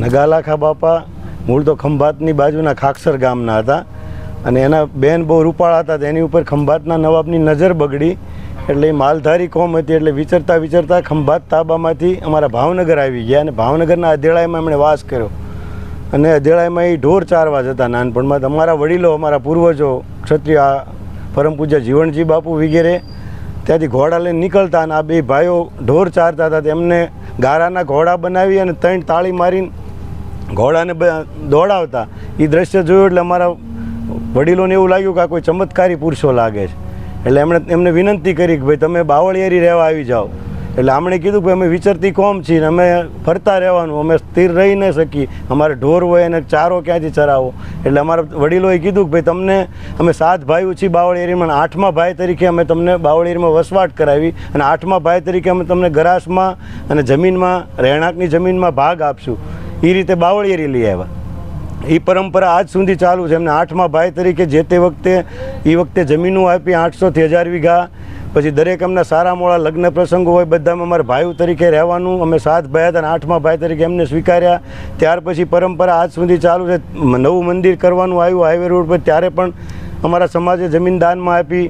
નગાલાખા બાપા મૂળ તો ખંભાતની બાજુના ખાકસર ગામના હતા અને એના બેન બહુ રૂપાળા હતા. એની ઉપર ખંભાતના નવાબની નજર બગડી એટલે એ માલધારી કોમ હતી. એટલે વિચરતા વિચરતા ખંભાત તાબામાંથી અમારા ભાવનગર આવી ગયા અને ભાવનગરના અધેળાઈમાં એમણે વાસ કર્યો. અને અધેળાઈમાં એ ઢોર ચારવા જતા નાનપણમાં. અમારા વડીલો, અમારા પૂર્વજો ક્ષત્રિય પરમ પૂજ્ય જીવણજી બાપુ વગેરે ત્યાંથી ઘોડા લઈને નીકળતા અને આ બે ભાઈઓ ઢોર ચારતા હતા. એમને ગારાના ઘોડા બનાવી અને 3 તાળી મારીને ઘોડાને દોડાવતા. એ દ્રશ્ય જોયું એટલે અમારા વડીલોને એવું લાગ્યું કે આ કોઈ ચમત્કારી પુરુષો લાગે છે. એટલે એમને વિનંતી કરી કે ભાઈ તમે બાવળિયારી રહેવા આવી જાઓ. એટલે આમણે કીધું કે અમે વિચરતી કોમ છીએ ને અમે ફરતા રહેવાનું, અમે સ્થિર રહી ન શકીએ, અમારે ઢોર હોય અને ચારો ક્યાંથી ચરાવો. એટલે અમારા વડીલોએ કીધું કે ભાઈ તમને અમે 7 ભાઈઓ છીએ બાવળિયારીમાં, 8મા ભાઈ તરીકે અમે તમને બાવળિયારીમાં વસવાટ કરાવી અને 8મા ભાઈ તરીકે અમે તમને ગરાસમાં અને જમીનમાં, રહેણાંકની જમીનમાં ભાગ આપશું. એ રીતે બાવળિયારી લઈ આવ્યા. એ પરંપરા આજ સુધી ચાલુ છે. એમને 8મા ભાઈ તરીકે જે તે વખતે જમીનો આપી 800 થી 1000 વીઘા. પછી દરેક એમના સારા મોળા લગ્ન પ્રસંગો હોય બધામાં અમારા ભાઈઓ તરીકે રહેવાનું. અમે 7 ભાઈ હતા અને 8મા ભાઈ તરીકે એમને સ્વીકાર્યા. ત્યાર પછી પરંપરા આજ સુધી ચાલુ છે. નવું મંદિર કરવાનું આવ્યું હાઈવે રોડ પર ત્યારે પણ અમારા સમાજે જમીન દાનમાં આપી.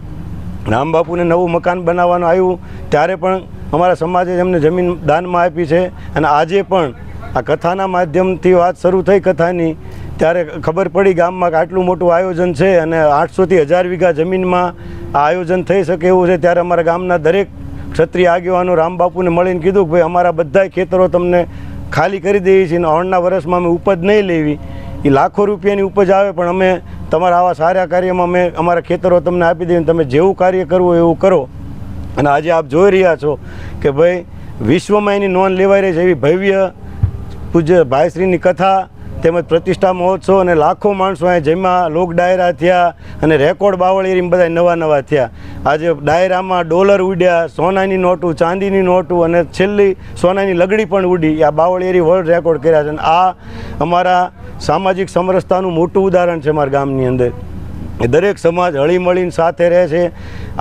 રામબાપુને નવું મકાન બનાવવાનું આવ્યું ત્યારે પણ અમારા સમાજે એમને જમીન દાનમાં આપી છે. અને આજે પણ આ કથાના માધ્યમથી વાત શરૂ થઈ કથાની ત્યારે ખબર પડી ગામમાં કે આટલું મોટું આયોજન છે અને 800 થી 1000 વીઘા જમીનમાં આ આયોજન થઈ શકે એવું છે. ત્યારે અમારા ગામના દરેક ક્ષત્રિય આગેવાનો રામબાપુને મળીને કીધું કે ભાઈ અમારા બધા ખેતરો તમને ખાલી કરી દઈએ છીએ અને આવનારા વર્ષમાં અમે ઉપજ નહીં લેવી. એ લાખો રૂપિયાની ઉપજ આવે પણ અમે તમારા આવા સારા કાર્યમાં અમે અમારા ખેતરો તમને આપી દઈએ. તમે જેવું કાર્ય કરવું એવું કરો. અને આજે આપ જોઈ રહ્યા છો કે ભાઈ વિશ્વમાં એની નોંધ લેવાઈ રહી છે એવી ભવ્ય પૂજ્ય ભાઈશ્રીની કથા તેમજ પ્રતિષ્ઠા મહોત્સવ અને લાખો માણસો અહીં જેમાં લોક ડાયરા થયા અને રેકોર્ડ બાવળિયારી બધા નવા થયા. આજે ડાયરામાં ડોલર ઉડ્યા, સોનાની નોટું, ચાંદીની નોટું અને છેલ્લી સોનાની લગડી પણ ઉડી. આ બાવળિયારી વર્લ્ડ રેકોર્ડ કર્યા છે. અને આ અમારા સામાજિક સમરસતાનું મોટું ઉદાહરણ છે. અમારા ગામની અંદર દરેક સમાજ હળીમળીને સાથે રહે છે.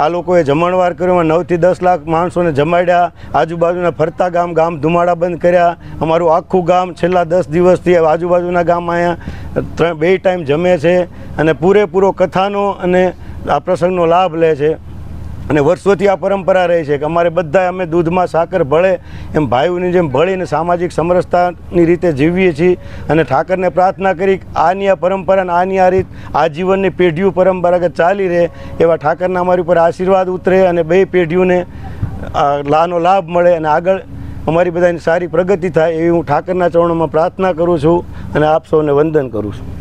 આ લોકોએ જમણવાર કર્યો, 9 થી 10 લાખ માણસોને જમાડ્યા. આજુબાજુના ફરતા ગામ ધુમાડા બંધ કર્યા. અમારું આખું ગામ છેલ્લા 10 દિવસથી આજુબાજુના ગામ અહીંયા 2 ટાઈમ જમે છે અને પૂરેપૂરો કથાનો અને આ પ્રસંગનો લાભ લે છે. અને વર્ષોથી આ પરંપરા રહી છે કે અમારે બધા અમે દૂધમાં સાકર ભળે એમ ભાઈઓની જેમ ભળીને સામાજિક સમરસતાની રીતે જીવીએ છીએ. અને ઠાકરને પ્રાર્થના કરી આની આ પરંપરા અને આની આ રીત આજીવનની પેઢીઓ પરંપરાગત ચાલી રહે એવા ઠાકરના અમારી ઉપર આશીર્વાદ ઉતરે અને 2 પેઢીઓને આનો લાભ મળે અને આગળ અમારી બધાની સારી પ્રગતિ થાય એવી હું ઠાકરના ચરણોમાં પ્રાર્થના કરું છું અને આપ સૌને વંદન કરું છું.